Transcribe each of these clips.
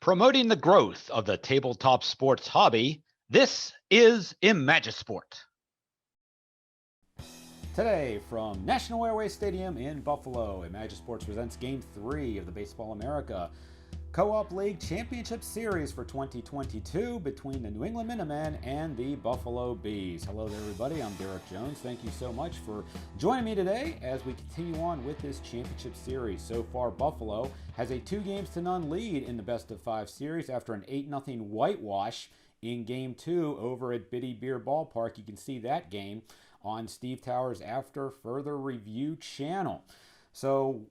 Promoting the growth of the tabletop sports hobby, this is Imagisport. Today, from National Airways Stadium in Buffalo, Imagisports presents Game 3 of the Baseball America Co-op League Championship Series for 2022 between the New England Minutemen and the Buffalo Bees. Hello there, everybody. I'm Derek Jones. Thank you so much for joining me today as we continue on with this championship series. So far, Buffalo has a 2-0 lead in the best-of-5 series after an 8-0 whitewash in Game 2 over at Biddy Beer Ballpark. You can see that game on Steve Towers' After Further Review channel. So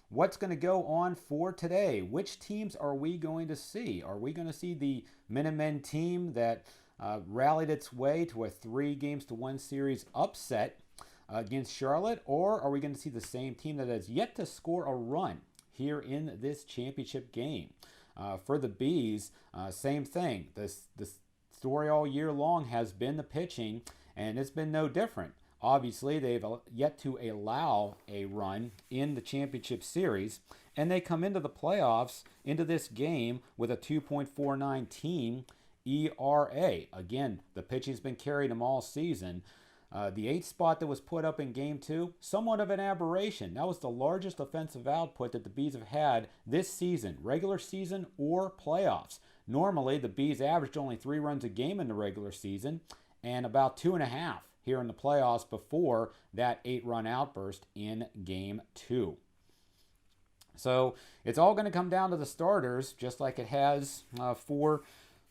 what's going to go on for today? Which teams are we going to see? Are we going to see the Minutemen team that rallied its way to a 3-1 series upset against Charlotte? Or are we going to see the same team that has yet to score a run here in this championship game? For the Bees, same thing. The story all year long has been the pitching, and it's been no different. Obviously, they've yet to allow a run in the championship series, and they come into the playoffs, into this game, with a 2.49 team ERA. Again, the pitching's been carrying them all season. The 8th spot that was put up in Game 2, somewhat of an aberration. That was the largest offensive output that the Bees have had this season, regular season or playoffs. Normally, the Bees averaged only 3 runs a game in the regular season and about 2.5 here in the playoffs before that 8-run outburst in Game 2. So it's all going to come down to the starters, just like it has for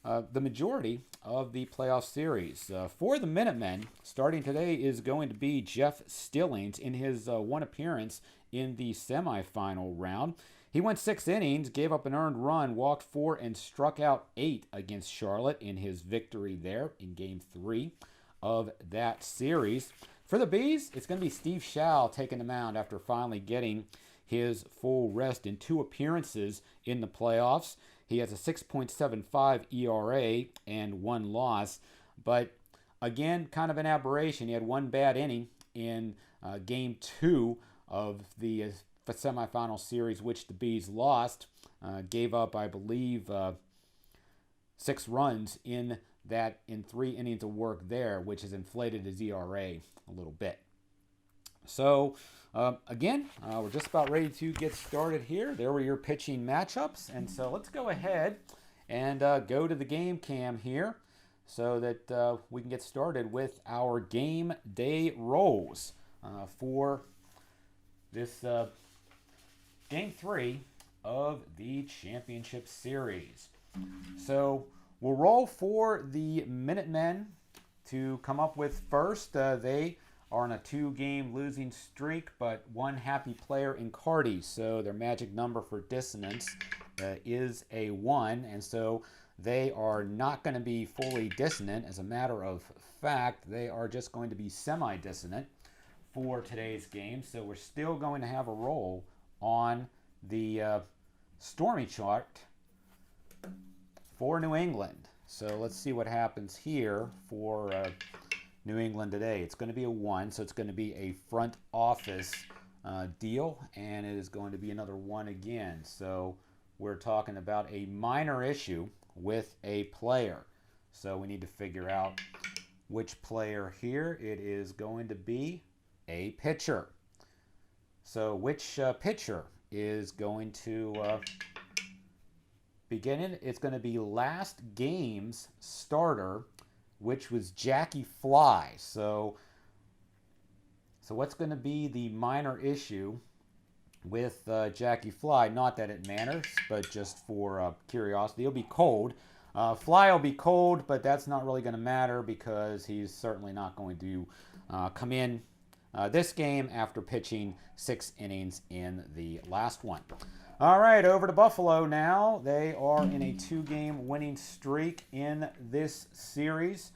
the majority of the playoff series. For the Minutemen, starting today is going to be Jeff Stillings in his one appearance in the semifinal round. He went 6 innings, gave up an earned run, walked 4, and struck out 8 against Charlotte in his victory there in Game 3 of that series. For the Bees, it's going to be Steve Schall taking the mound after finally getting his full rest in 2 appearances in the playoffs. He has a 6.75 ERA and 1 loss, but again, kind of an aberration. He had 1 bad inning in Game 2 of the semifinal series, which the Bees lost. Gave up, I believe, 6 runs in 3 innings of work there, which has inflated his ERA a little bit. So again, we're just about ready to get started here. There were your pitching matchups, and so let's go ahead and go to the game cam here so that we can get started with our game day rolls for this Game 3 of the championship series. So we'll roll for the Minutemen to come up with first. They are on a 2-game losing streak, but 1 happy player in Cardi. So their magic number for dissonance is a 1, and so they are not going to be fully dissonant. As a matter of fact, they are just going to be semi-dissonant for today's game. So we're still going to have a roll on the Stormy chart for New England. So let's see what happens here for New England today. It's going to be a 1, so it's going to be a front office deal, and it is going to be another 1 again. So we're talking about a minor issue with a player. So we need to figure out which player here. It is going to be a pitcher. So which pitcher is going to begin it? It's going to be last game's starter, which was Jackie Fly. So what's going to be the minor issue with Jackie Fly? Not that it matters, but just for curiosity. It'll be cold. Fly will be cold, but that's not really going to matter because he's certainly not going to come in this game after pitching 6 innings in the last one. All right, over to Buffalo now. They are in a 2-game winning streak in this series.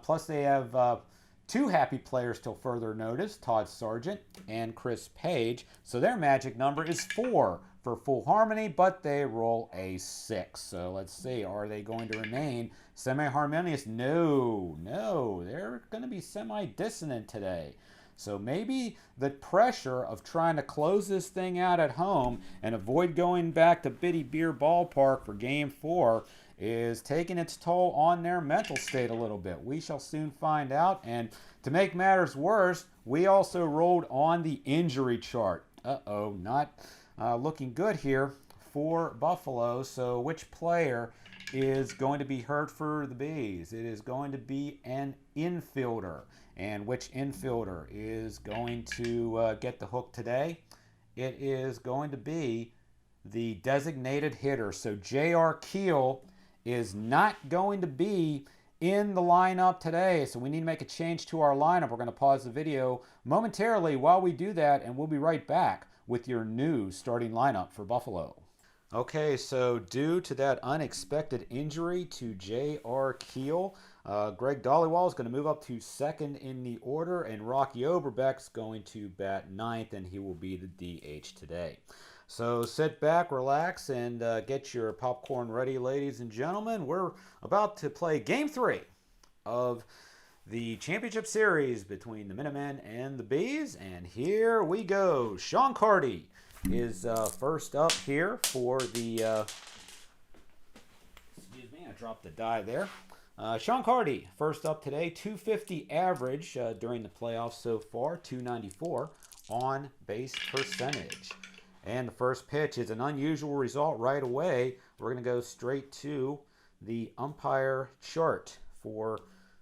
Plus they have 2 happy players till further notice, Todd Sargent and Chris Page. So their magic number is 4 for full harmony, but they roll a 6. So let's see, are they going to remain semi-harmonious? No, they're going to be semi-dissonant today. So maybe the pressure of trying to close this thing out at home and avoid going back to Biddy Beer Ballpark for Game 4 is taking its toll on their mental state a little bit. We shall soon find out. And to make matters worse, we also rolled on the injury chart. Uh-oh, not looking good here for Buffalo. So which player is going to be hurt for the Bees? It is going to be an infielder. And which infielder is going to get the hook today? It is going to be the designated hitter. So J.R. Keel is not going to be in the lineup today. So we need to make a change to our lineup. We're going to pause the video momentarily while we do that, and we'll be right back with your new starting lineup for Buffalo. Okay, so due to that unexpected injury to J.R. Keel, Greg Dollywall is going to move up to second in the order, and Rocky Oberbeck's going to bat ninth, and he will be the DH today. So sit back, relax, and get your popcorn ready, ladies and gentlemen. We're about to play Game 3 of the Championship Series between the Minutemen and the Bees, and here we go. Sean Carty is first up here for the, excuse me, I dropped the die there. Sean Carty, first up today, 250 average during the playoffs so far, 294 on base percentage. And the first pitch is an unusual result right away. We're going to go straight to the umpire chart for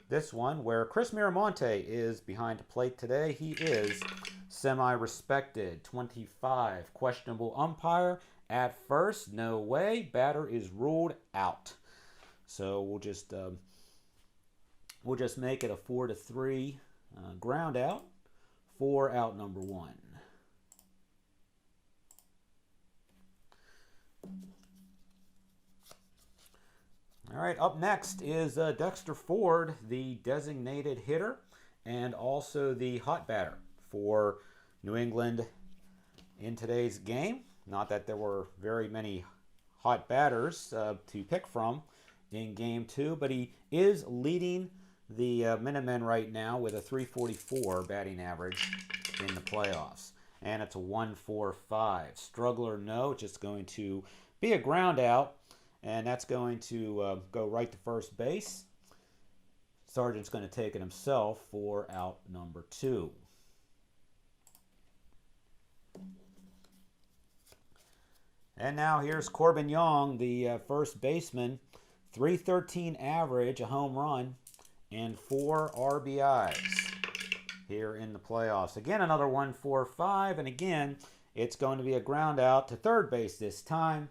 this one, where Chris Miramonte is behind the plate today. He is semi-respected, 25. Questionable umpire at first, no way. Batter is ruled out. So we'll just make it a 4-3 ground out for out number 1. All right, up next is Dexter Ford, the designated hitter and also the hot batter for New England in today's game. Not that there were very many hot batters to pick from in Game 2, but he is leading the Minutemen right now with a 344 batting average in the playoffs. And it's a 1-4-5. Struggler, no, just going to be a ground out. And that's going to go right to first base. Sargent's going to take it himself for out number 2. And now here's Corbin Young, the first baseman. 313 average, a home run, and 4 RBIs here in the playoffs. Again, another 1-4-5. And again, it's going to be a ground out to third base this time.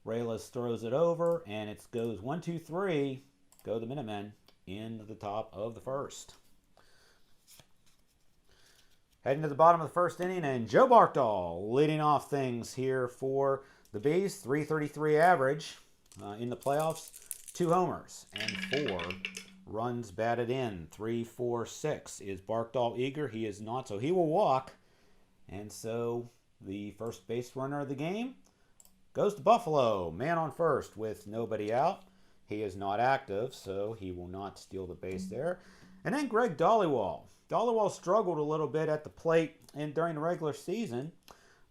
Reyes throws it over, and it goes 1-2-3. Go the Minutemen in the top of the first. Heading to the bottom of the first inning, and Joe Barkdahl leading off things here for the Bees. 333 average in the playoffs. 2 homers and 4 runs batted in. 3-4-6. Is Barkdahl eager? He is not, so he will walk. And so the first base runner of the game goes to Buffalo. Man on first with nobody out. He is not active, so he will not steal the base there. And then Greg Dollywall. Dollywall struggled a little bit at the plate during the regular season,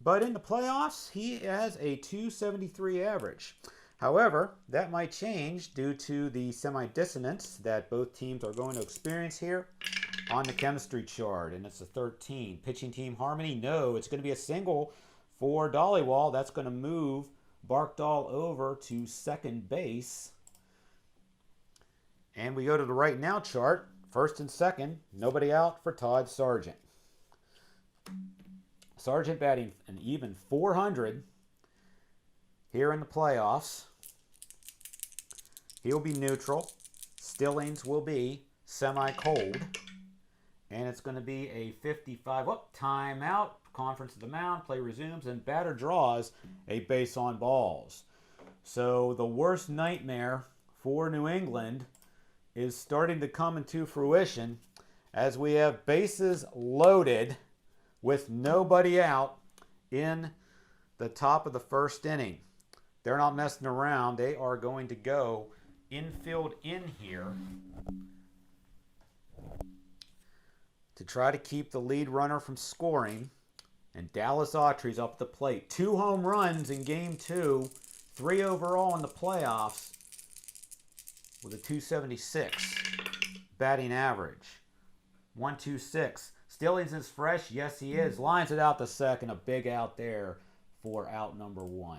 but in the playoffs, he has a 273 average. However, that might change due to the semi-dissonance that both teams are going to experience here on the chemistry chart. And it's a 13. Pitching team harmony, no. It's going to be a single for Dollywall. That's going to move Barkdahl over to second base. And we go to the right now chart. First and second, nobody out for Todd Sargent. Sargent batting an even 400 here in the playoffs. He'll be neutral. Stillings will be semi-cold. And it's going to be a 55. Timeout. Conference of the mound. Play resumes. And batter draws a base on balls. So the worst nightmare for New England is starting to come into fruition as we have bases loaded with nobody out in the top of the first inning. They're not messing around. They are going to go infield in here to try to keep the lead runner from scoring. And Dallas Autry's up the plate. 2 home runs in Game 2, 3 overall in the playoffs with a .276 batting average. 1-2-6. Stillings is fresh. Yes, he is. Lines it out to second. A big out there for out number 1.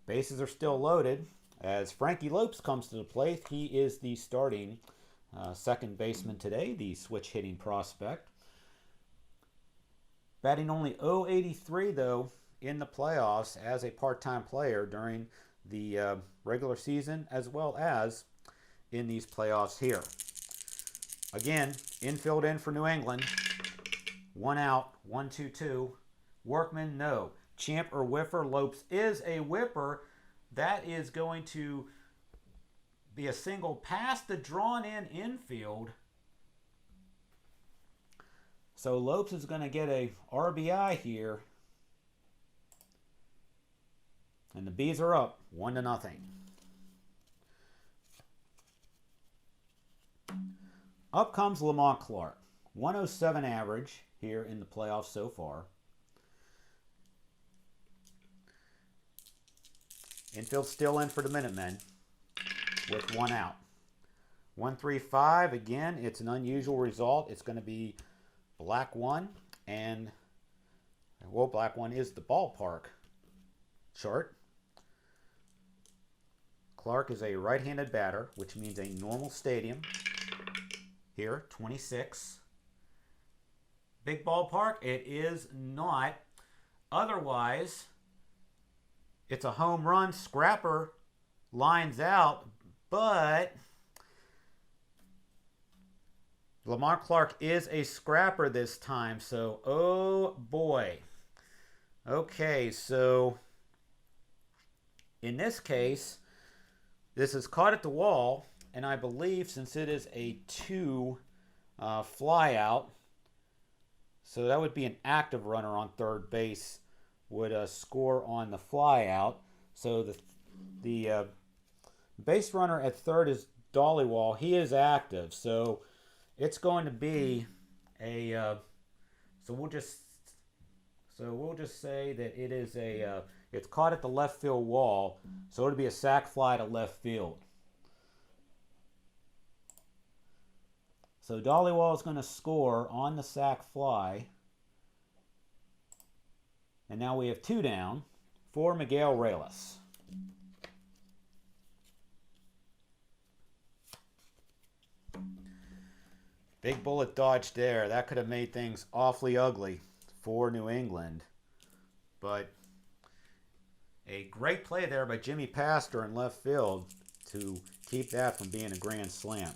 Bases are still loaded as Frankie Lopes comes to the plate. He is the starting second baseman today, the switch hitting prospect. Batting only .083 though in the playoffs as a part-time player during the regular season as well as in these playoffs here. Again, infield in for New England. 1 out, 1-2-2. Workman, no. Champ or whiffer. Lopes is a whipper. That is going to be a single past the drawn-in infield. So Lopes is going to get a RBI here. And the Bees are up 1-0. Up comes Lamont Clark. 107 average here in the playoffs so far. Infield still in for the Minutemen with 1 out. 1-3-5. Again, it's an unusual result. It's going to be black 1 and, well, black 1 is the ballpark chart. Clark is a right-handed batter, which means a normal stadium. Here, 26. Big ballpark, it is not. Otherwise, it's a home run. Scrapper lines out, but Lamont Clark is a scrapper this time, so oh boy. Okay, so in this case, this is caught at the wall, and I believe since it is a 2 fly out, so that would be an active runner on third base would score on the fly out. So the base runner at third is Dollywall. He is active, so it's going to be a so we'll just say that it is a it's caught at the left field wall, so it'll be a sac fly to left field. So Dollywall is going to score on the sac fly. And now we have 2 down for Miguel Reyes. Big bullet dodge there. That could have made things awfully ugly for New England. But a great play there by Jimmy Pastor in left field to keep that from being a grand slam.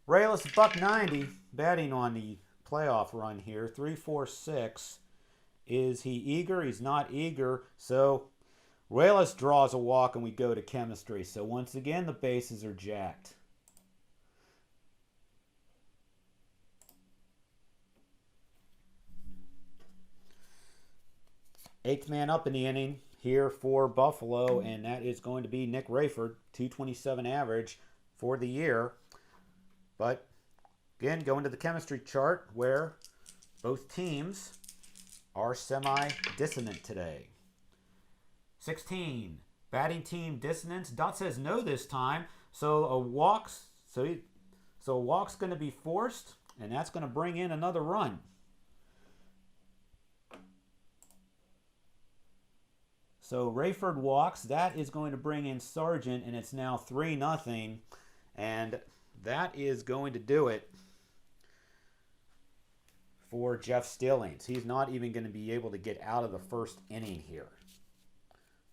Reyes, $190, batting on the playoff run here. 3-4-6. Is he eager? He's not eager. So Reyes draws a walk and we go to chemistry. So once again, the bases are jacked. Eighth man up in the inning here for Buffalo, and that is going to be Nick Rayford, .227 average for the year. But again, going to the chemistry chart where both teams are semi-dissonant today. 16, batting team dissonance. Dot says no this time, so a walk's going to be forced, and that's going to bring in another run. So Rayford walks. That is going to bring in Sargent, and it's now 3-0, and that is going to do it for Jeff Stillings. He's not even going to be able to get out of the first inning here.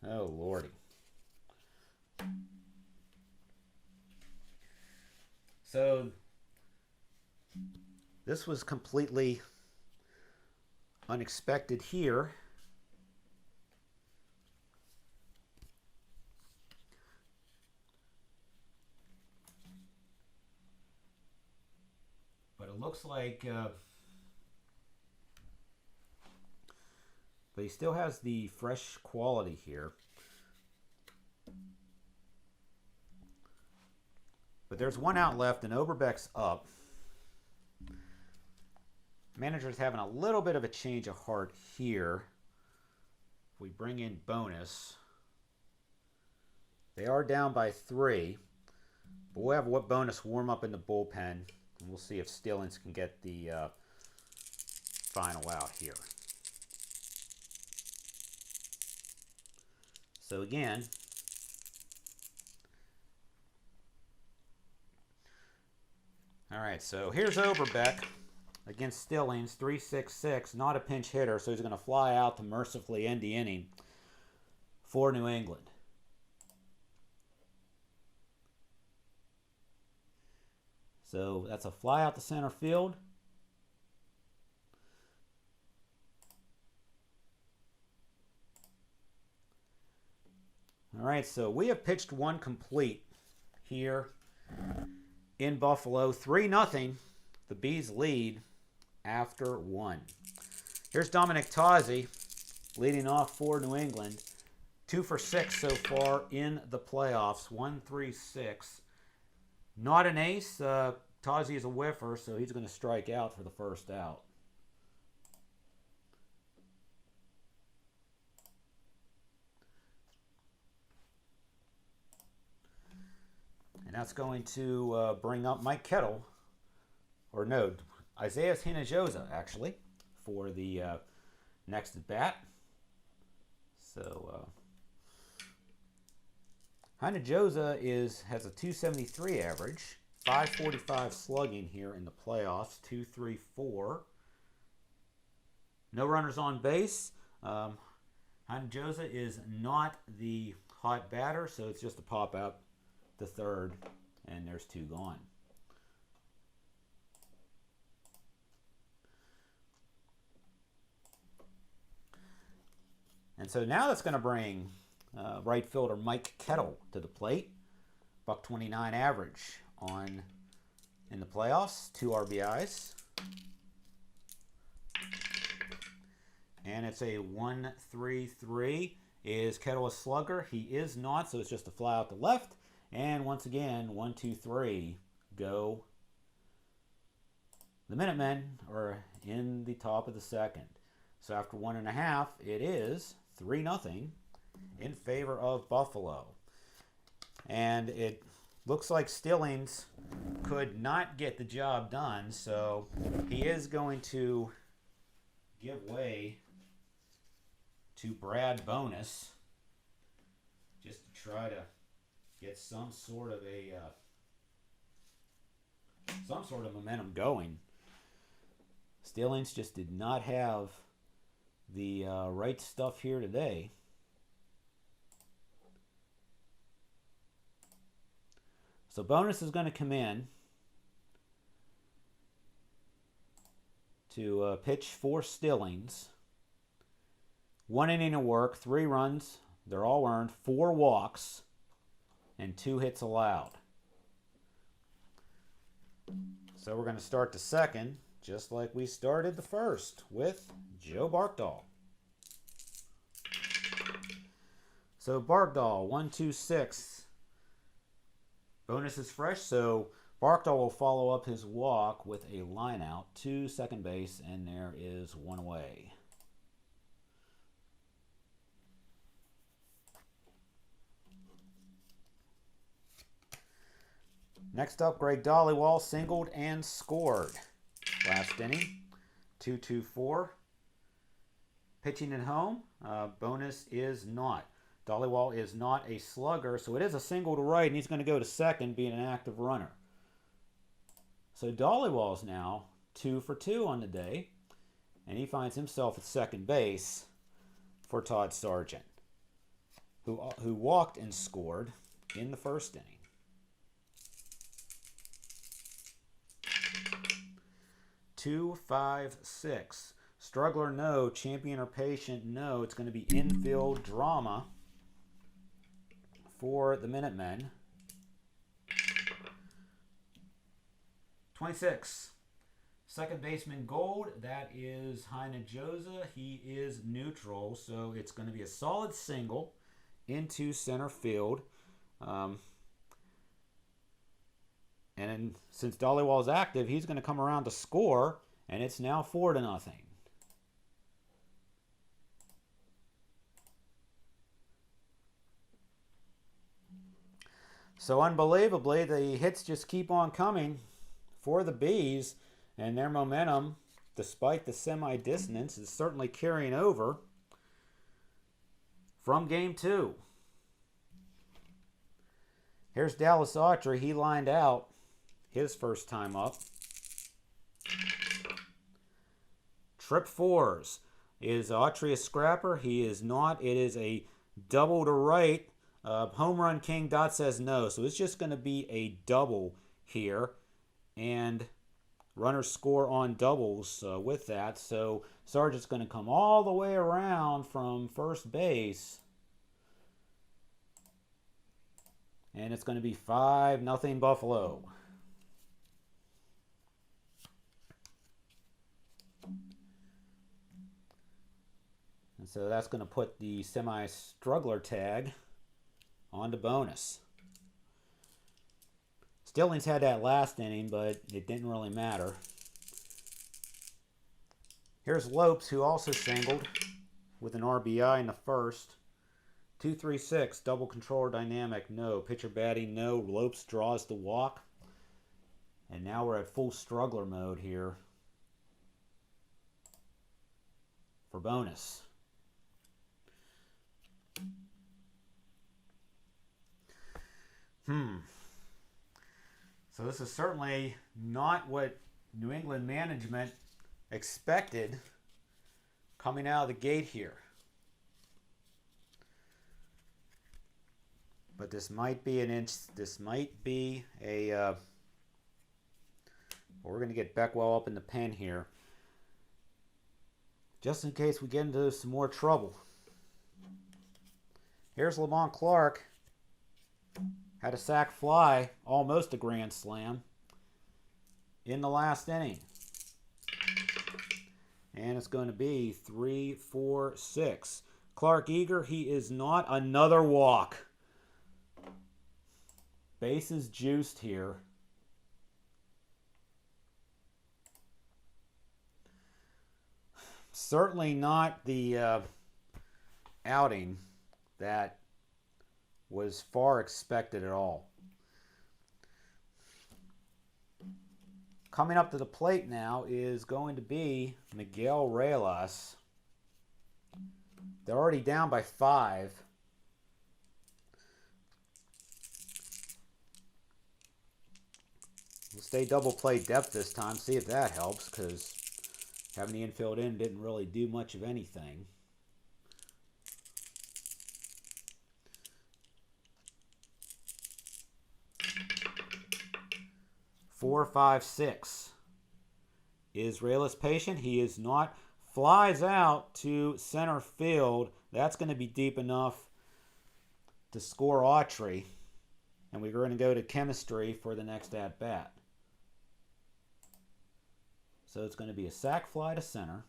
Oh, Lordy. So this was completely unexpected here. But it looks like but he still has the fresh quality here. But there's one out left, and Oberbeck's up. Manager's having a little bit of a change of heart here. If we bring in bonus, they are down by 3. But we'll have what bonus warm up in the bullpen, and we'll see if Stillings can get the final out here. So again, all right, so here's Oberbeck against Stillings, 3-6-6, not a pinch hitter, so he's going to fly out to mercifully end the inning for New England. So that's a fly out to center field. All right, so we have pitched one complete here in Buffalo. 3-0. The Bees lead after 1. Here's Dominic Tozzi leading off for New England. 2 for 6 so far in the playoffs. 1-3-6. Not an ace. Tozzi is a whiffer, so he's going to strike out for the first out. And that's going to bring up Mike Kettle, or no, Isaiah Hinojosa, actually, for the next at bat. So Hinojosa has a 273 average, 545 slugging here in the playoffs, 2-3-4. No runners on base. Hinojosa is not the hot batter, so it's just a pop out to third, and there's 2 gone. And so now that's going to bring right fielder Mike Kettle to the plate. $129 average in the playoffs, 2 RBIs. And it's a 1-3-3. Is Kettle a slugger? He is not, so it's just a fly out to left. And once again, 1-2-3 go. The Minutemen are in the top of the second. So after 1.5, it is 3-0 in favor of Buffalo. And it looks like Stillings could not get the job done, so he is going to give way to Brad Bonus just to try to get some sort of momentum going. Stillings just did not have the right stuff here today. So Bonus is going to come in to pitch for Stillings. 1 inning of work, 3 runs, they're all earned, 4 walks, and 2 hits allowed. So we're going to start the second, just like we started the first, with Joe Barkdahl. So Barkdahl, 1-2-6. Bonus is fresh, so Barkdahl will follow up his walk with a line out to second base, and there is 1 away. Next up, Greg Dollywall singled and scored last inning, 2-2-4. Pitching at home, Bonus is not. Dollywall is not a slugger, so it is a single to right, and he's going to go to second, being an active runner. So Dollywall's now 2 for 2 on the day, and he finds himself at second base for Todd Sargent, who walked and scored in the first inning. 2-5-6. Struggler, no. Champion or patient, no. It's going to be infield drama for the Minutemen. 26. Second baseman Gold. That is Hinojosa. He is neutral, so it's going to be a solid single into center field. And since Dollywall's active, he's going to come around to score, and it's now 4-0. So unbelievably, the hits just keep on coming for the Bees, and their momentum, despite the semi-dissonance, is certainly carrying over from game 2. Here's Dallas Autry. He lined out his first time up. Trip 4s. Is Autry a scrapper? He is not. It is a double to right. Home Run King Dot says no. So it's just going to be a double here. And runners score on doubles with that. So Sargent's going to come all the way around from first base. And it's going to be 5-0 Buffalo. And so that's going to put the semi-struggler tag onto bonus. Stillings had that last inning, but it didn't really matter. Here's Lopes, who also singled with an RBI in the first. 2-3-6, double controller dynamic, no. Pitcher batting, no. Lopes draws the walk. And now we're at full struggler mode here for bonus. So this is certainly not what New England management expected coming out of the gate here. But this might be we're going to get Beckwell up in the pen here, just in case we get into some more trouble. Here's Lamont Clark. Had a sac fly, almost a grand slam, in the last inning. And it's going to be 3-4-6. Clark eager, he is not. Another walk. Bases juiced here. Certainly not the outing that was far expected at all. Coming up to the plate now is going to be Miguel Reyes. They're already down by 5. We'll stay double play depth this time, see if that helps, because having the infield in didn't really do much of anything. 4-5-6. Is Reyes patient? He is not. Flies out to center field. That's going to be deep enough to score Autry. And we're going to go to chemistry for the next at-bat. So it's going to be a sac fly to center.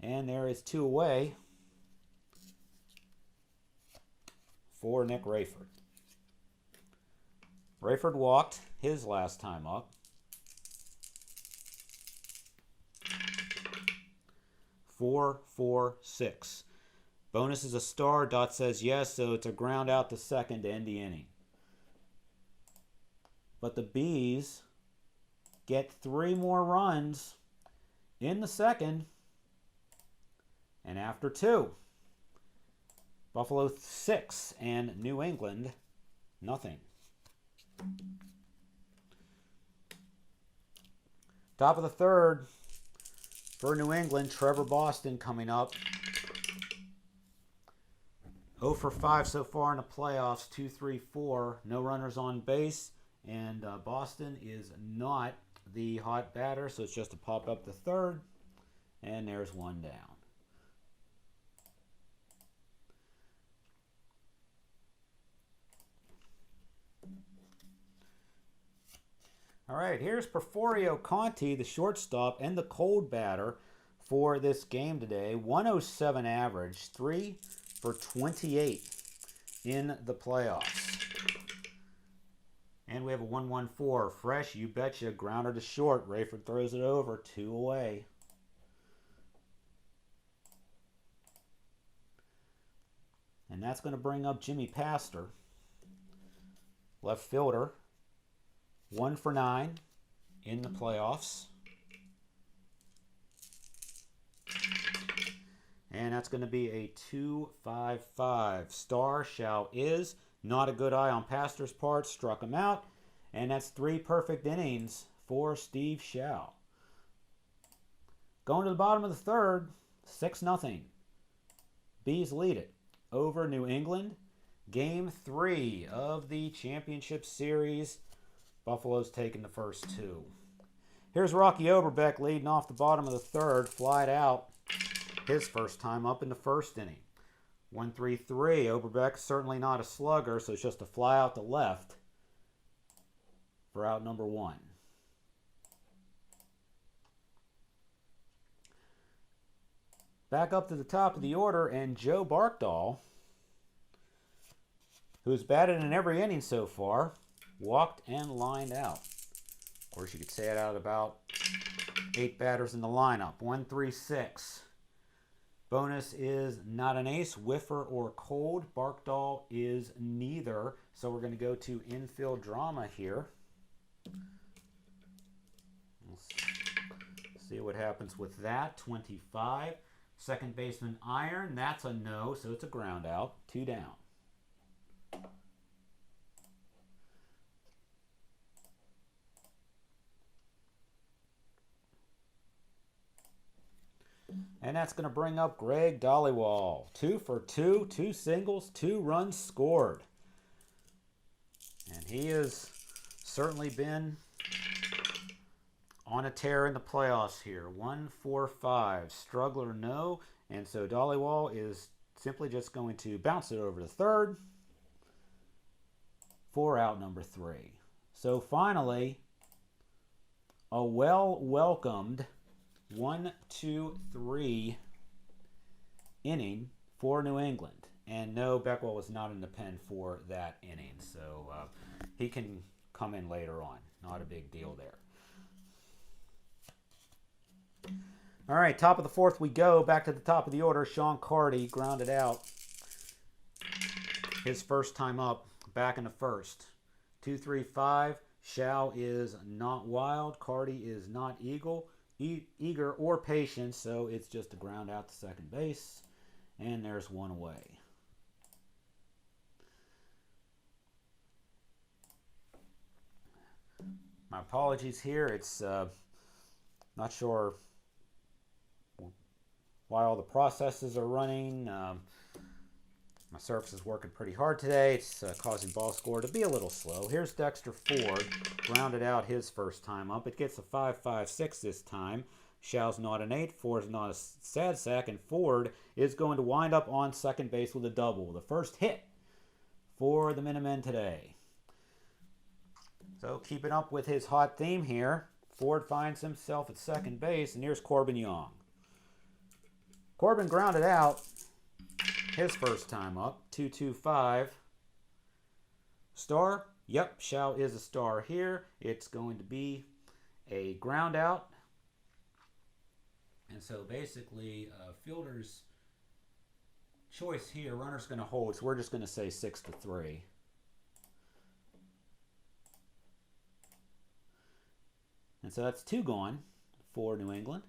And there is 2 away for Nick Rayford. Rayford walked his last time up. 4-4-6. Bonus is a star. Dot says yes, so it's a ground out to second to end the inning. But the Bees get 3 more runs in the second. And after 2, Buffalo 6 and New England nothing. Top of the third for New England, Trevor Boston coming up. 0 for 5 so far in the playoffs, 2-3-4, no runners on base, and Boston is not the hot batter, so it's just a pop up the third, and there's 1 down. All right, here's Porfirio Conti, the shortstop and the cold batter for this game today. 107 average, 3 for 28 in the playoffs. And we have a 1-1-4. Fresh, you betcha. Grounder to short. Rayford throws it over. 2 away. And that's going to bring up Jimmy Pastor. Left fielder. 1 for 9 in the playoffs. And that's going to be a 2-5-5. Star Shao is. Not a good eye on Pastor's part. Struck him out. And that's 3 perfect innings for Steve Shao. Going to the bottom of the third. 6-0. Bees lead it over New England. Game 3 of the Championship Series. Buffalo's taking the first 2. Here's Rocky Oberbeck leading off the bottom of the third. Flied out his first time up in the first inning. 1-3-3. Oberbeck certainly not a slugger, so it's just a fly out to left for out number 1. Back up to the top of the order, and Joe Barkdahl, who's batted in every inning so far, walked and lined out. Of course, you could say it out about 8 batters in the lineup. 1-3-6. Bonus is not an ace, whiffer, or cold. Barkdahl is neither. So we're going to go to infield drama here. Let's see what happens with that. 25. Second baseman iron. That's a no, so it's a ground out. 2 down. And that's going to bring up Greg Dollywall. 2 for 2, 2 singles, 2 runs scored. And he has certainly been on a tear in the playoffs here. 1-4-5. Struggler, no. And so Dollywall is simply just going to bounce it over to third for out number 3. So finally, a well-welcomed 1-2-3 inning for New England. And no, Beckwell was not in the pen for that inning. So he can come in later on. Not a big deal there. All right, top of the fourth we go. Back to the top of the order. Sean Carty grounded out his first time up back in the first. 2-3-5. Shao is not wild. Carty is not eager or patient, so it's just a ground out to second base, and there's 1 away. My apologies here. It's not sure why all the processes are running. My Surface is working pretty hard today. It's causing ball score to be a little slow. Here's Dexter Ford, grounded out his first time up. It gets a 5-5-6 this time. Shao's not an 8, Ford's not a sad sack, and Ford is going to wind up on second base with a double. The first hit for the Minutemen today. So keeping up with his hot theme here, Ford finds himself at second base, and here's Corbin Young. Corbin grounded out his first time up. 2-2-5. Star? Yep, Shao is a star here. It's going to be a ground out. And so basically, fielder's choice here, runner's going to hold, so we're just going to say 6-3. And so that's 2 gone for New England.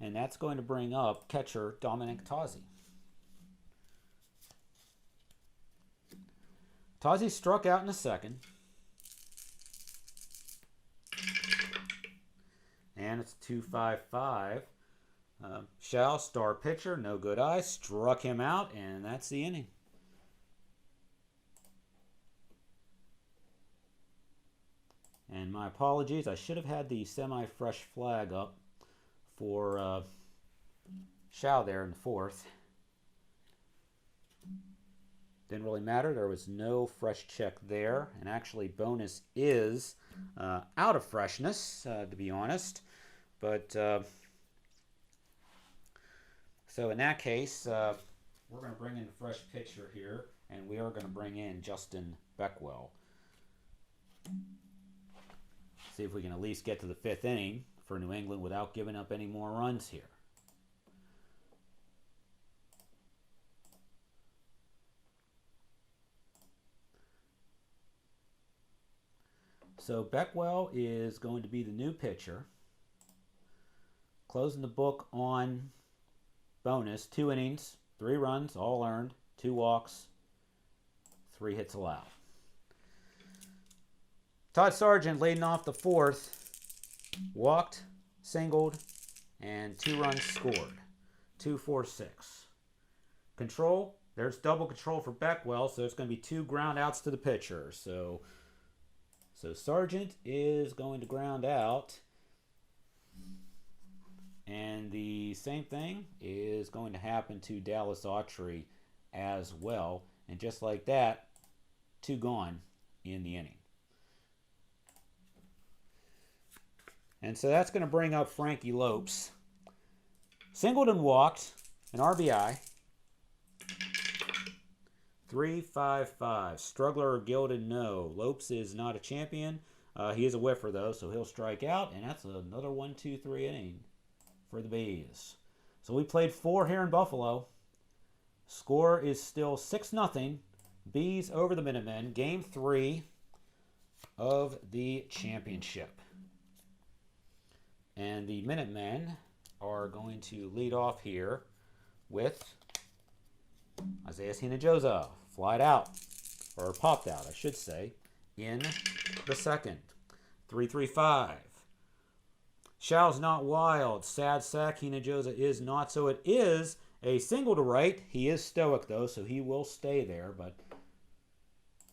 And that's going to bring up catcher Dominic Tozzi. Tozzi struck out in the second. And it's 2-5-5. Shao, star pitcher, no good eye, struck him out, and that's the inning. And my apologies, I should have had the semi-fresh flag up for Shao there in the fourth. Didn't really matter. There was no fresh check there. And actually, bonus is out of freshness, to be honest. But So in that case, we're going to bring in a fresh pitcher here, and we are going to bring in Justin Beckwell. See if we can at least get to the 5th inning for New England without giving up any more runs here. So Beckwell is going to be the new pitcher. Closing the book on bonus, 2 innings, 3 runs, all earned, 2 walks, 3 hits allowed. Todd Sargent leading off the 4th, walked, singled, and 2 runs scored. 2-4-6. Control, there's double control for Beckwell, so it's going to be 2 ground outs to the pitcher. So Sargent is going to ground out. And the same thing is going to happen to Dallas Autry as well. And just like that, 2 gone in the inning. And so that's going to bring up Frankie Lopes. Singled and walked, an RBI. 3-5-5. Struggler or gilded, no. Lopes is not a champion. He is a whiffer, though, so he'll strike out. And that's another 1-2-3 inning for the Bees. So we played 4 here in Buffalo. Score is still 6-0. Bees over the Minutemen. Game 3 of the championship. And the Minutemen are going to lead off here with Isaiah Hinojosa. Flied out, or popped out, I should say, in the 2nd. 3-3-5. Shaw's not wild. Sad sack. Hinojosa is not. So it is a single to right. He is stoic, though, so he will stay there. But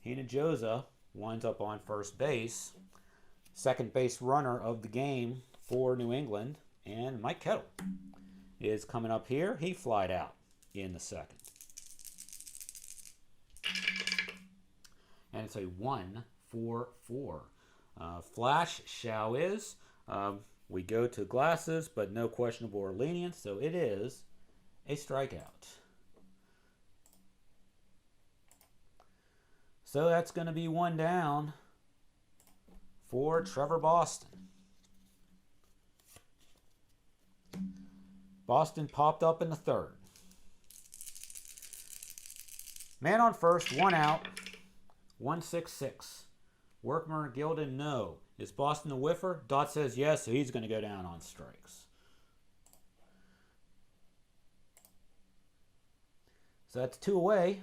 Hinojosa winds up on first base. Second base runner of the game for New England. And Mike Kettle is coming up here. He flied out in the 2nd. And it's a 1-4-4. Flash, Shaw is. We go to glasses, but no questionable or lenient, so it is a strikeout. So that's going to be 1 down for Trevor Boston. Boston popped up in the 3rd. Man on first, 1 out. 1-6-6. Workmer, Gilden, no. Is Boston a whiffer? Dot says yes, so he's going to go down on strikes. So that's 2 away.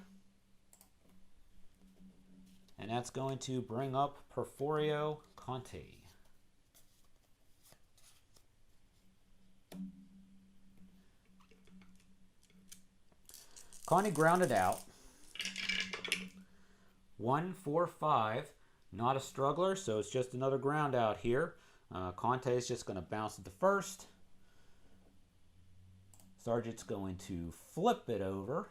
And that's going to bring up Porfirio Conte. Conte grounded out. 1-4-5. Not a struggler, so it's just another ground out here. Conte is just going to bounce at the 1st. Sargent's going to flip it over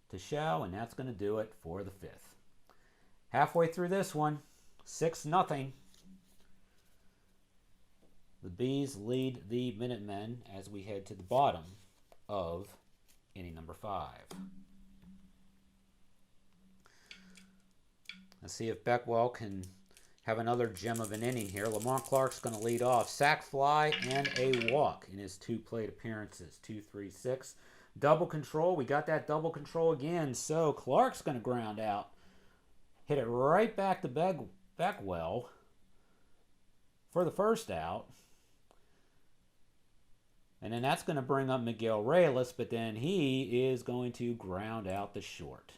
to Shaw, and that's going to do it for the 5th. Halfway through this one, 6-0. The Bees lead the Minutemen as we head to the bottom of inning number 5. Let's see if Beckwell can have another gem of an inning here. Lamont Clark's going to lead off. Sack fly and a walk in his 2 plate appearances. 2-3-6. Double control. We got that double control again. So Clark's going to ground out. Hit it right back to Beckwell for the 1st out. And then that's going to bring up Miguel Reyes, but then he is going to ground out the short.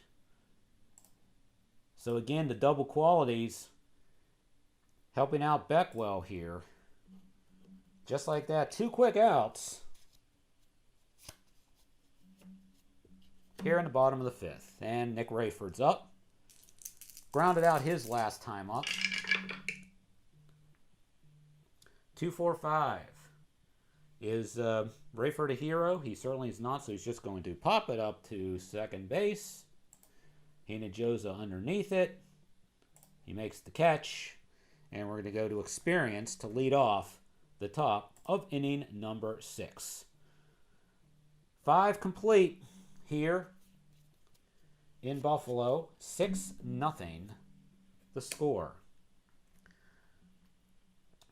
So again, the double qualities helping out Beckwell here. Just like that, 2 quick outs here in the bottom of the 5th. And Nick Rayford's up. Grounded out his last time up. 2-4-5. Is Rayford a hero? He certainly is not, so he's just going to pop it up to second base. Hinojosa underneath it. He makes the catch. And we're going to go to experience to lead off the top of inning number 6. 5 complete here in Buffalo. 6-0 the score.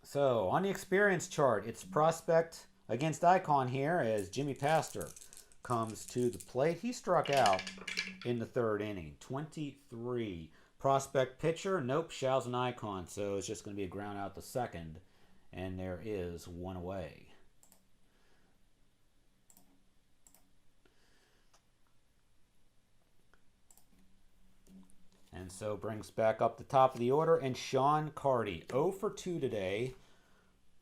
So on the experience chart, it's prospect against icon here as Jimmy Pastor comes to the plate. He struck out in the 3rd inning. 23. Prospect pitcher, nope, Show's an icon, so it's just going to be a ground out the 2nd, and there is 1 away. And so brings back up the top of the order, and Sean Carty, 0 for 2 today,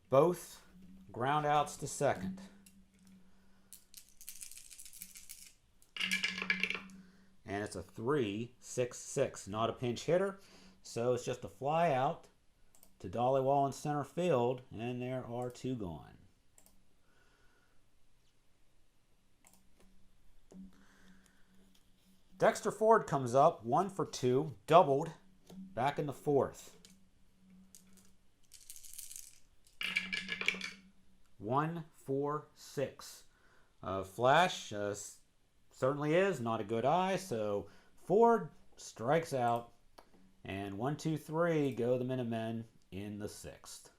both ground outs to 2nd. And it's a 3-6-6, not a pinch hitter, so it's just a fly out to Dollywall in center field, and there are 2 gone. Dexter Ford comes up, 1 for 2, doubled, back in the 4th. 1-4-6. Flash certainly is not a good eye, so Ford strikes out, and 1-2-3 go the Minutemen in the 6th.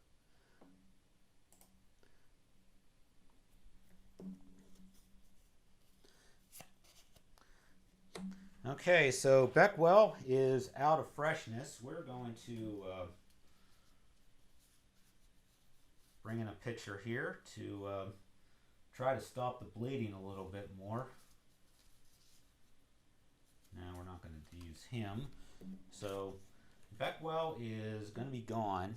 Okay, so Beckwell is out of freshness. We're going to bring in a pitcher here to try to stop the bleeding a little bit more. Now we're not going to use him. So Beckwell is going to be gone.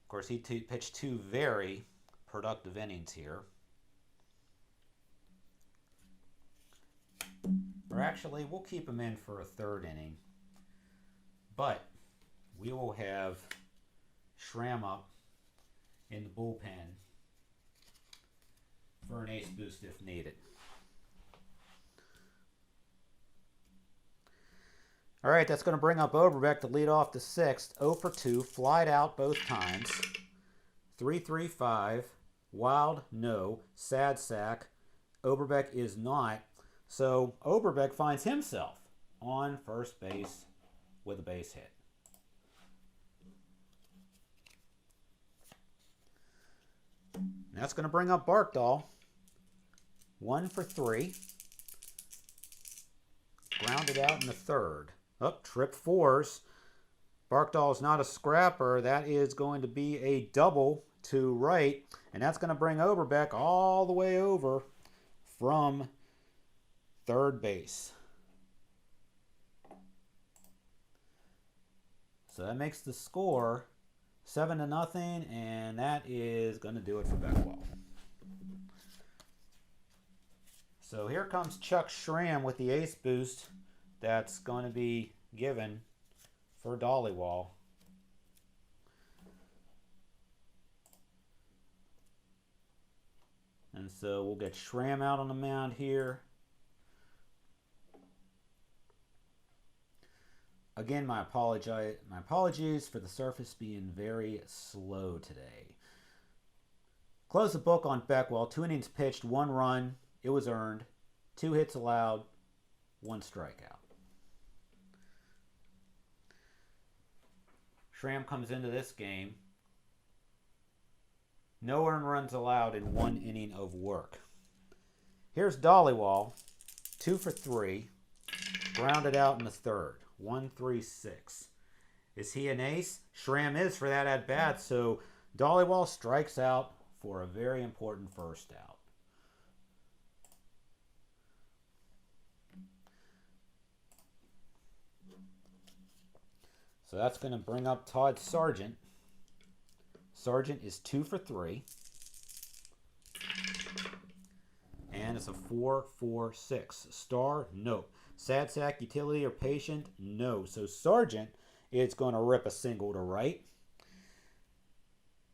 Of course, he pitched 2 very productive innings here. Or actually, we'll keep him in for a 3rd inning. But we will have Schramm up in the bullpen for an ace boost if needed. All right, that's going to bring up Oberbeck to lead off the 6th. 0 for 2, flied out both times. 3-3-5, wild, no, sad sack. Oberbeck is not. So Oberbeck finds himself on first base with a base hit. That's going to bring up Barkdahl. 1 for 3. Grounded out in the 3rd. Up, trip 4s. Barkdahl is not a scrapper. That is going to be a double to right. And that's going to bring Oberbeck all the way over from 3rd base. So that makes the score 7-0, and that is going to do it for Beckwell. So here comes Chuck Schramm with the ace boost that's going to be given for Dollywall. And so we'll get Schramm out on the mound here. Again, my apologies for the surface being very slow today. Close the book on Beckwell. 2 innings pitched, 1 run. It was earned. 2 hits allowed, 1 strikeout. Schramm comes into this game. No earned runs allowed in 1 inning of work. Here's Dollywall. 2 for 3. Grounded out in the 3rd. 1-3-6. Is he an ace? Schramm is for that at bat, so Dollywall strikes out for a very important first out. So that's going to bring up Todd Sargent. Sargent is 2 for 3. And it's a 4-4-6. Star? No. Sad sack, utility, or patient? No. So Sargent is going to rip a single to right.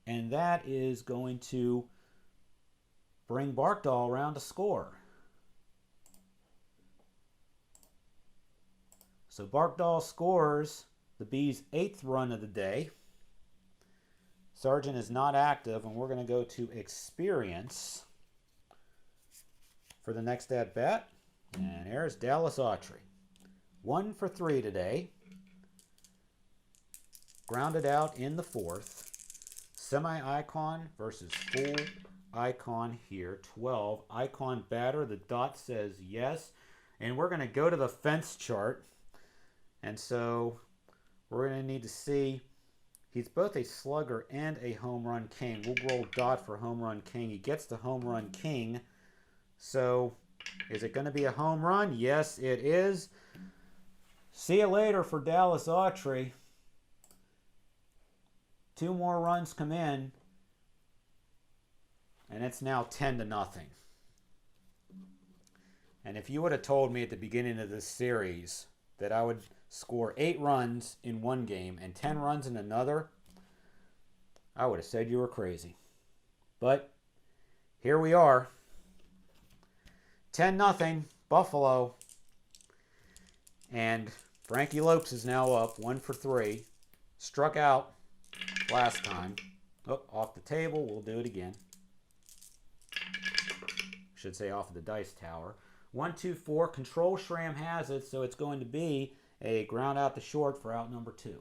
And that is going to bring Barkdahl around to score. So Barkdahl scores the Bees' 8th run of the day. Sargent is not active, and we're going to go to experience. for the next at-bat. And there's Dallas Autry. 1 for 3 today. Grounded out in the 4th. Semi-icon versus full icon here. 12. Icon batter. The dot says yes. And we're going to go to the fence chart. And so we're going to need to see. He's both a slugger and a home run king. We'll roll dot for home run king. He gets the home run king. So is it going to be a home run? Yes, it is. See you later for Dallas Autry. 2 more runs come in. And it's now 10-0. And if you would have told me at the beginning of this series that I would score 8 runs in one game and 10 runs in another, I would have said you were crazy. But here we are. 10-0, Buffalo. And Frankie Lopes is now up 1 for 3. Struck out last time. Oh, off the table. We'll do it again. Should say off of the dice tower. 1-2-4. Control Schramm has it, so it's going to be a ground out to short for out number 2.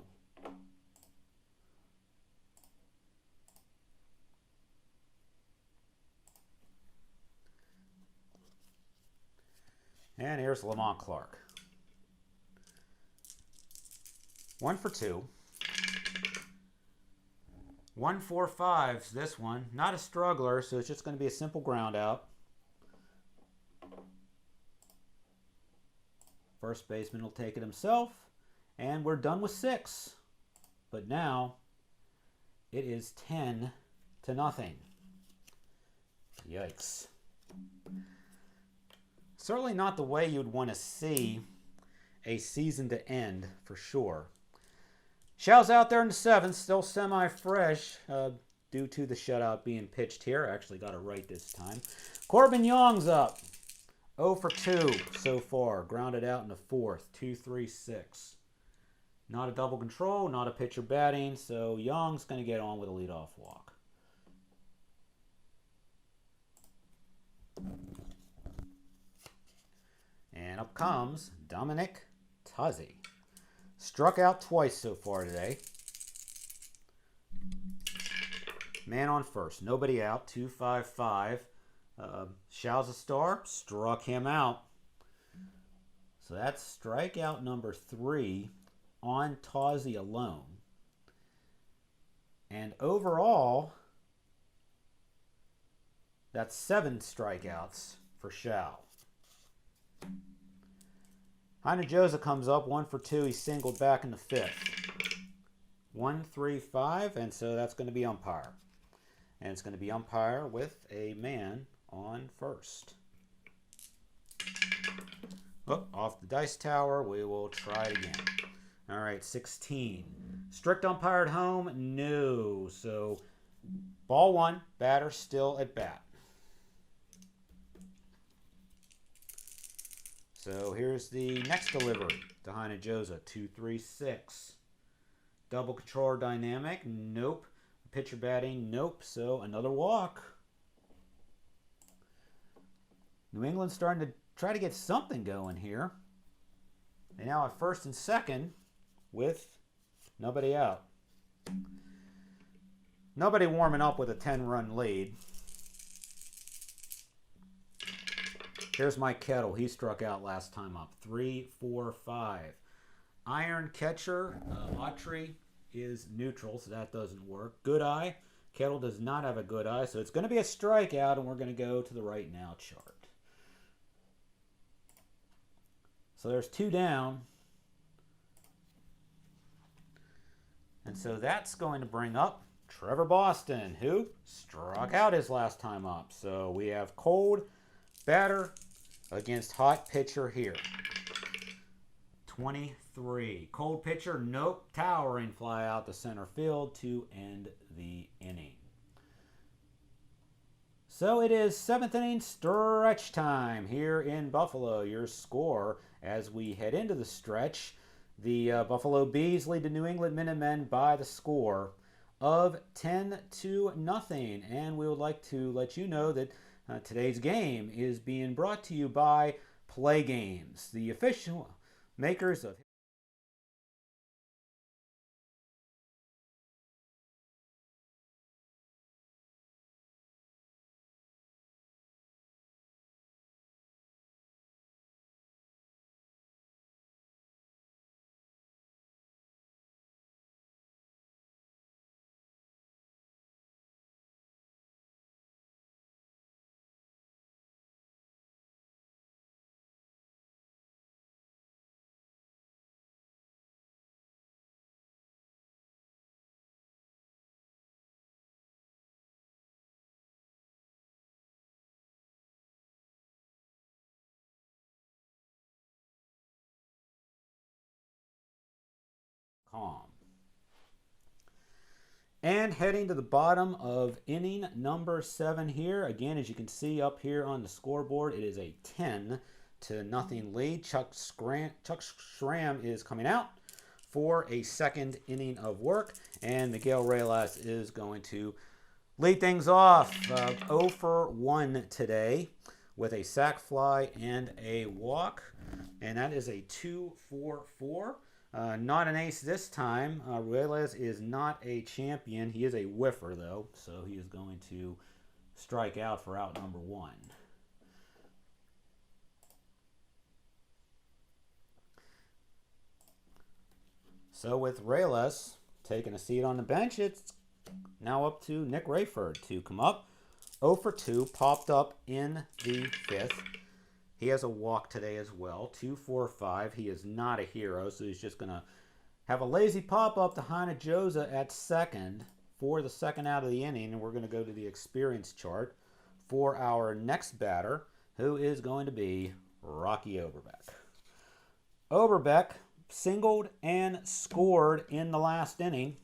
And here's Lamont Clark. 1 for 2. 1-4-5's this one. Not a struggler, so it's just going to be a simple ground out. First baseman will take it himself. And we're done with 6. But now it is 10-0. Yikes. Certainly not the way you'd want to see a season to end, for sure. Shaw's out there in the 7th, still semi-fresh due to the shutout being pitched here. I actually got it right this time. Corbin Young's up. 0 for 2 so far. Grounded out in the 4th. 2-3-6. Not a double control, not a pitcher batting, so Young's going to get on with a leadoff walk. And up comes Dominic Tuzzi. Struck out twice so far today. Man on first. Nobody out. 2-5-5. Shaw's a star. Struck him out. So that's strikeout number 3 on Tuzzi alone. And overall, that's 7 strikeouts for Shaw. Hinojosa comes up 1 for 2. He's singled back in the 5th. 1-3-5, and so that's going to be umpire. And it's going to be umpire with a man on first. Oh, off the dice tower. We will try it again. All right, 16. Strict umpire at home? No. So ball 1, batter still at bat. So here's the next delivery to Hinojosa. 2-3-6. Double controller dynamic? Nope. Pitcher batting? Nope. So another walk. New England's starting to try to get something going here. They now have first and second with nobody out. Nobody warming up with a 10-run lead. Here's Mike Kettle. He struck out last time up. 3-4-5. Iron catcher. Autry is neutral, so that doesn't work. Good eye. Kettle does not have a good eye, so it's going to be a strikeout, and we're going to go to the right now chart. So there's 2 down. And so that's going to bring up Trevor Boston, who struck out his last time up. So we have cold batter against hot pitcher here. 23. Cold pitcher, nope. Towering fly out to center field to end the inning. So it is 7th inning stretch time here in Buffalo. Your score as we head into the stretch. The Buffalo Bees lead the New England Minutemen by the score of 10-0. And we would like to let you know that Today's game is being brought to you by PLAAY Games, the official makers of Calm. And heading to the bottom of inning number 7 here. Again, as you can see up here on the scoreboard, it is a 10-0 lead. Chuck Schramm is coming out for a second inning of work. And Miguel Reyes is going to lead things off. 0 for 1 today with a sac fly and a walk. And that is a 2-for-4. Not an ace this time. Reyes is not a champion. He is a whiffer, though, so he is going to strike out for out number 1. So with Reyes taking a seat on the bench, it's now up to Nick Rayford to come up. 0 for 2, popped up in the 5th. He has a walk today as well, 2-4-5. He is not a hero, so he's just going to have a lazy pop-up to Hanajosa at second for the second out of the inning, and we're going to go to the experience chart for our next batter, who is going to be Rocky Overbeck. Overbeck singled and scored in the last inning.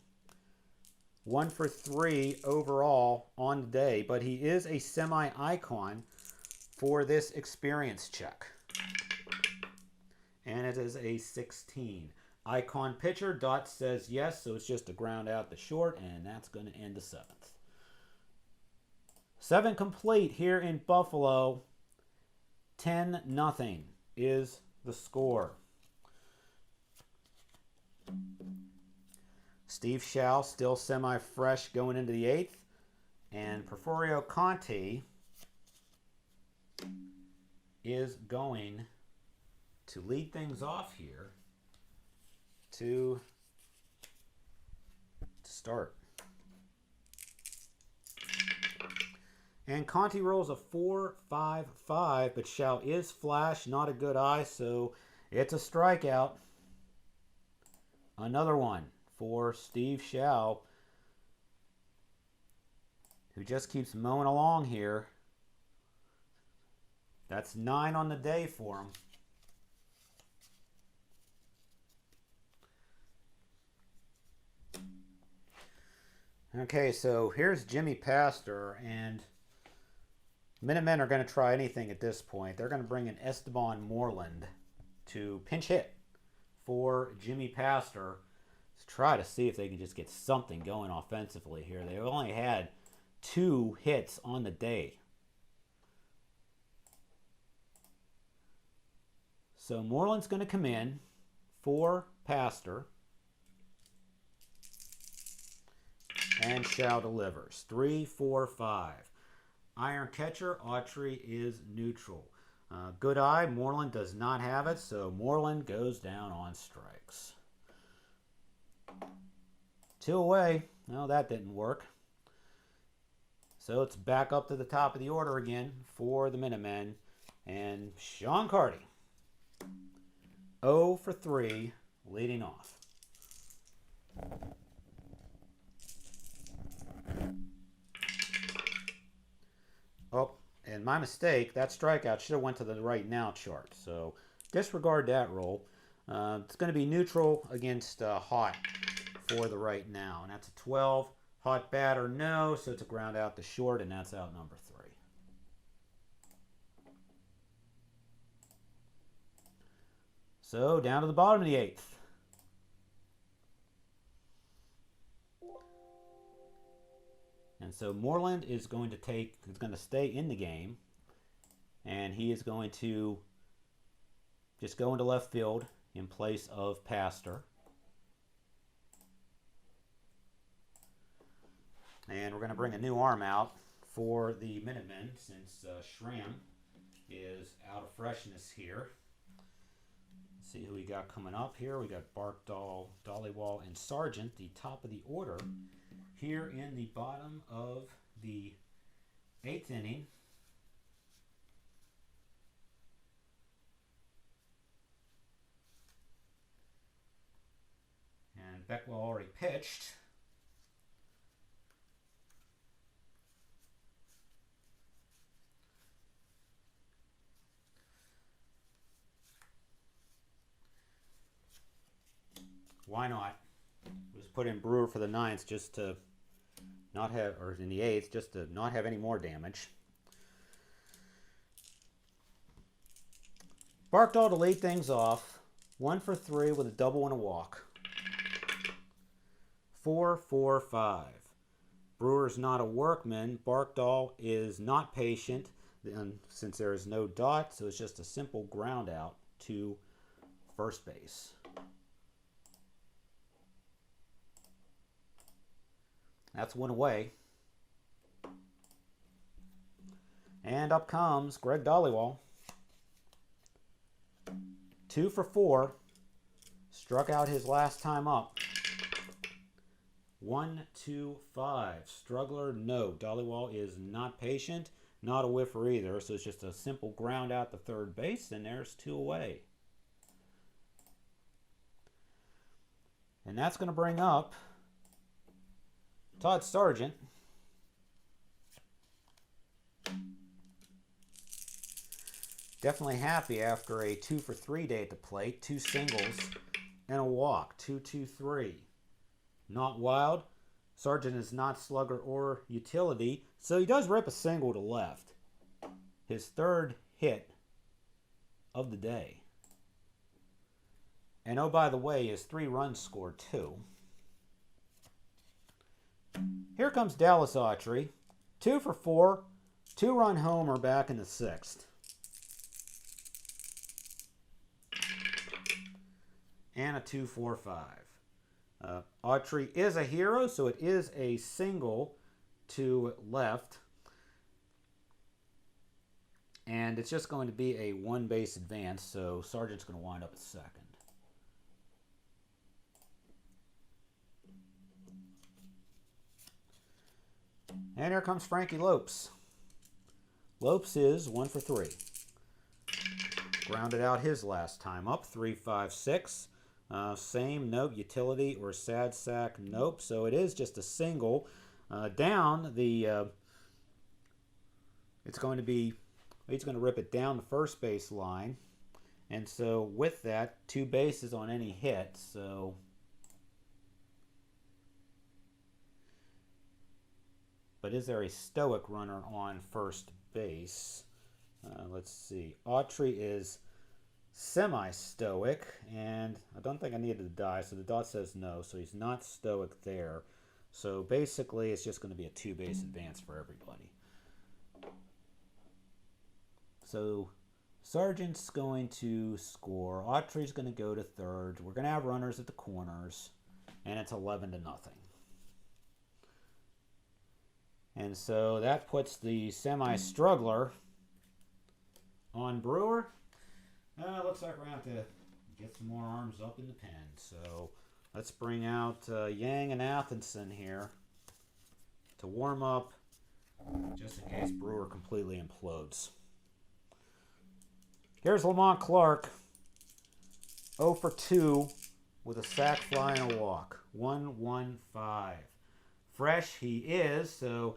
1 for 3 overall on the day, but he is a semi-icon for this experience check. And it is a 16. Icon pitcher, Dot says yes, so it's just a ground out the short, and that's going to end the 7th. 7 complete here in Buffalo. 10-0 is the score. Steve Schau still semi-fresh going into the 8th. And Porfirio Conti is going to lead things off here to start. And Conti rolls a 4-5-5, but Schau is flash, not a good eye, so it's a strikeout. Another one for Steve Schau, who just keeps mowing along here. That's 9 on the day for him. Okay, so here's Jimmy Pastor, and Minutemen are going to try anything at this point. They're going to bring in Esteban Moreland to pinch hit for Jimmy Pastor to try to see if they can just get something going offensively here. They've only had 2 hits on the day. So Moreland's going to come in for Pastor. And Schau delivers. 3-4-5. Iron catcher, Autry is neutral. Good eye, Moreland does not have it, so Moreland goes down on strikes. 2 away. No, that didn't work. So it's back up to the top of the order again for the Minutemen. And Sean Carty, 0 for 3, leading off. Oh, and my mistake, that strikeout should have went to the right now chart. So disregard that roll. It's going to be neutral against hot for the right now. And that's a 12. Hot batter, no. So it's a ground out the short, and that's out number 3. So down to the bottom of the 8th. And so Moreland is going to stay in the game, and he is going to just go into left field in place of Pastor. And we're going to bring a new arm out for the Minutemen since Schramm is out of freshness here. Let's see who we got coming up here. We got Barkdahl, Dollywall, and Sargent, the top of the order, here in the bottom of the 8th inning. And Beckwell already pitched. Why not? Just put in Brewer for the 9th just to not have, or in the 8th, just to not have any more damage. Barkdahl to lead things off. 1 for 3 with a double and a walk. 4-4-5. Brewer's not a workman. Barkdahl is not patient, and since there is no dot, so it's just a simple ground out to first base. That's one away. And up comes Greg Dollywall. 2 for 4. Struck out his last time up. 1-2-5. Struggler, no. Dollywall is not patient, not a whiffer either. So it's just a simple ground out to third base, and there's 2 away. And that's going to bring up Todd Sargent. Definitely happy after a 2 for 3 day at the plate. 2 singles and a walk. 2-2-3. Not wild. Sargent is not slugger or utility, so he does rip a single to left. His 3rd hit of the day. And oh, by the way, his 3 runs scored too. Here comes Dallas Autry. 2 for 4. 2-run homer back in the 6th. And a 2-4-5. Autry is a hero, so it is a single to left. And it's just going to be a 1-base advance, so Sargent's going to wind up at second. And here comes Frankie Lopes. Lopes is 1 for 3. Grounded out his last time up, 3-5-6. Same, nope. Utility or sad sack, nope. So it is just a single. Down the, it's going to be, he's going to rip it down the first base line. And so with that, 2 bases on any hit. So but is there a stoic runner on first base? Let's see. Autry is semi-stoic, and I don't think I needed to die, so the dot says no, so he's not stoic there. So basically, it's just going to be a 2-base advance for everybody. So Sargent's going to score. Autry's going to go to third. We're going to have runners at the corners, and it's 11-0. And so that puts the semi-struggler on Brewer. Looks like we're going to have to get some more arms up in the pen. So let's bring out Yang and Athenson here to warm up, just in case Brewer completely implodes. Here's Lamont Clark, 0 for 2 with a sac fly and a walk. 1-1-5. Fresh he is, so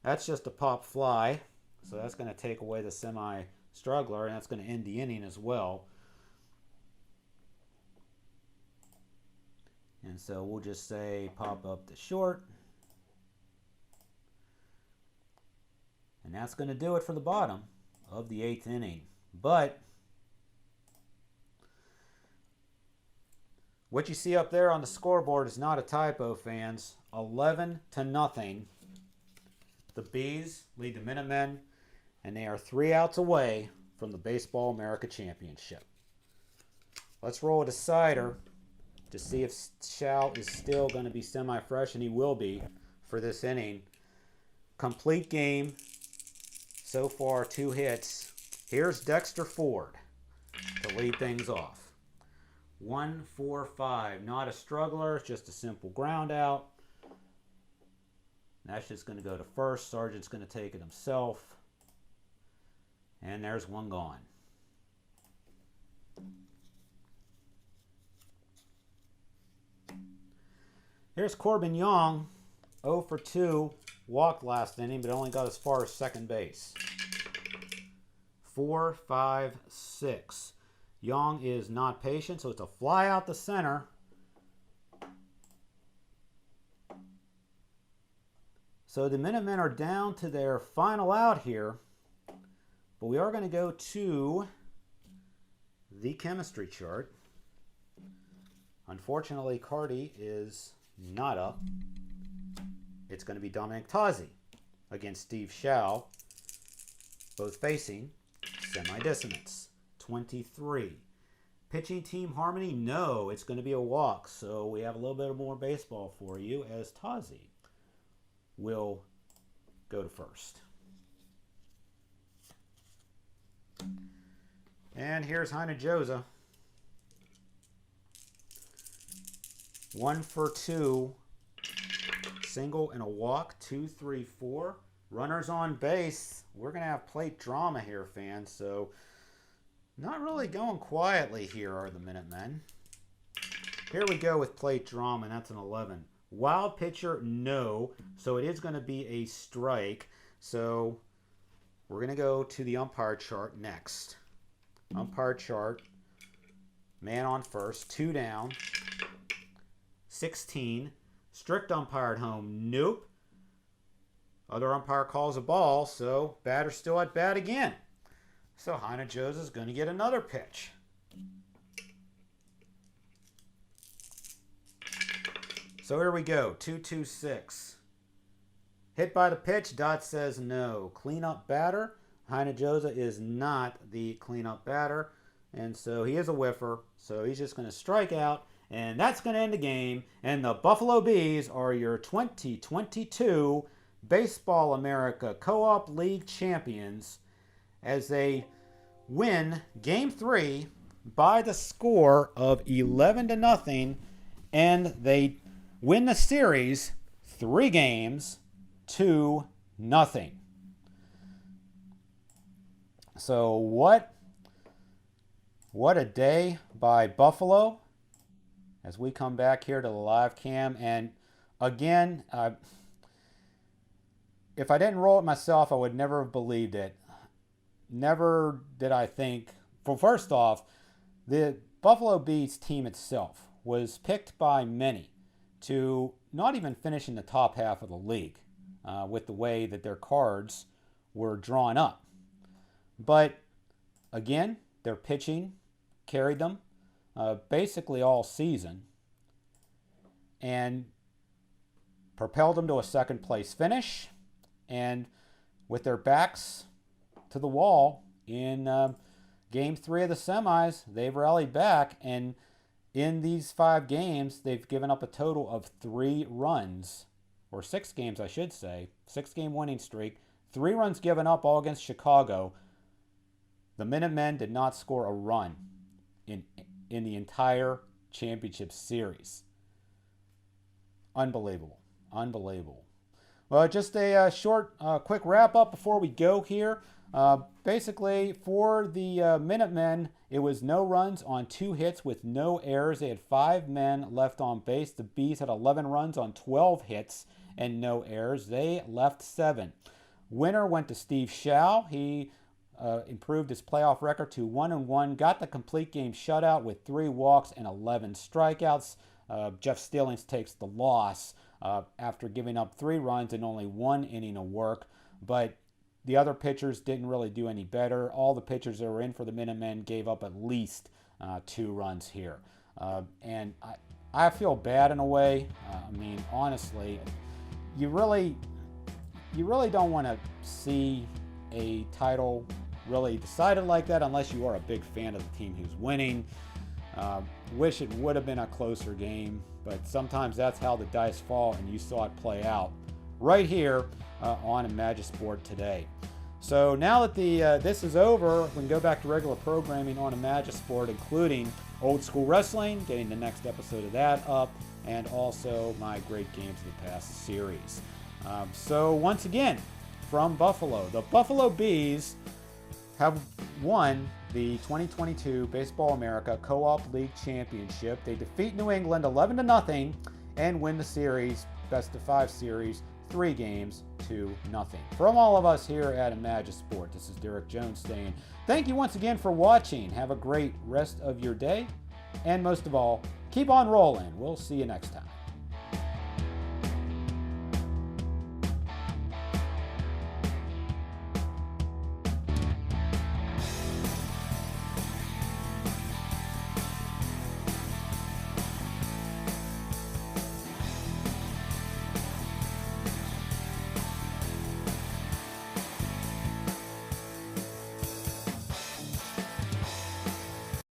that's just a pop fly. So that's going to take away the semi-struggler, and that's going to end the inning as well. And so we'll just say pop up the short. And that's going to do it for the bottom of the 8th inning. But what you see up there on the scoreboard is not a typo, fans. 11-0 The Bees lead the Minutemen, and they are 3 outs away from the Baseball America Championship. Let's roll a decider to see if Shao is still going to be semi-fresh, and he will be for this inning. Complete game. So far, 2 hits. Here's Dexter Ford to lead things off. 1-4-5. Not a struggler, just a simple ground out. That's just going to go to first. Sargent's going to take it himself. And there's one gone. Here's Corbin Young, 0 for 2. Walked last inning, but only got as far as second base. 4-5-6. Young is not patient, so it's a fly out the center. So the Minutemen are down to their final out here, but we are going to go to the chemistry chart. Unfortunately, Cardi is not up. It's going to be Dominic Tozzi against Steve Shao, both facing semi-dissonance. 23. Pitching team harmony, no, it's going to be a walk, so we have a little bit more baseball for you as Tozzi will go to first. And here's Heine Joza. 1 for 2. Single and a walk. 2, 3, 4. Runners on base. We're going to have plate drama here, fans. So not really going quietly here are the Minutemen. Here we go with plate drama, and that's an 11. Wild pitcher, no. So it is going to be a strike. So we're going to go to the umpire chart next. Umpire chart. Man on first. 2 down. 16. Strict umpire at home. Nope. Other umpire calls a ball, so batter still at bat again. So Heine Joza is going to get another pitch. So here we go. 2-2-6. Hit by the pitch. Dot says no. Cleanup batter. Heine Joza is not the cleanup batter. And so he is a whiffer. So he's just going to strike out. And that's going to end the game. And the Buffalo Bees are your 2022 Baseball America Co-op League champions as they win Game 3 by the score of 11-0. And they win the series 3 games to 0. So what a day by Buffalo as we come back here to the live cam. And again, if I didn't roll it myself, I would never have believed it. Never did I think. Well, first off, the Buffalo Bees team itself was picked by many to not even finish in the top half of the league with the way that their cards were drawn up. But again, their pitching carried them basically all season and propelled them to a second place finish. And with their backs to the wall in Game 3 of the semis, they've rallied back. And in these 5 games, they've given up a total of 3 runs, or 6 games, I should say. 6-game winning streak. 3 runs given up, all against Chicago. The Minutemen did not score a run in the entire championship series. Unbelievable. Unbelievable. Well, just a short, quick wrap-up before we go here. Basically, for the Minutemen, it was no runs on 2 hits with no errors. They had 5 men left on base. The Bees had 11 runs on 12 hits and no errors. They left 7. Winner went to Steve Shao. He improved his playoff record to 1-1. Got the complete game shutout with 3 walks and 11 strikeouts. Jeff Stillings takes the loss after giving up 3 runs and only 1 inning of work. But the other pitchers didn't really do any better. All the pitchers that were in for the Minutemen gave up at least 2 runs here. And I feel bad in a way. I mean, honestly, you really, you really don't want to see a title really decided like that unless you are a big fan of the team who's winning. Wish it would have been a closer game, but sometimes that's how the dice fall, and you saw it play out right here on Imagisport today. So now that this is over, we can go back to regular programming on Imagisport, including Old School Wrestling, getting the next episode of that up, and also my Great Games of the Past series. So once again, from Buffalo, the Buffalo Bees have won the 2022 Baseball America Co-op League Championship. They defeat New England 11-0 and win the series, best of 5 series, 3 games to nothing. From all of us here at Imagisport, this is Derek Jones saying thank you once again for watching. Have a great rest of your day, and most of all, keep on rolling. We'll see you next time.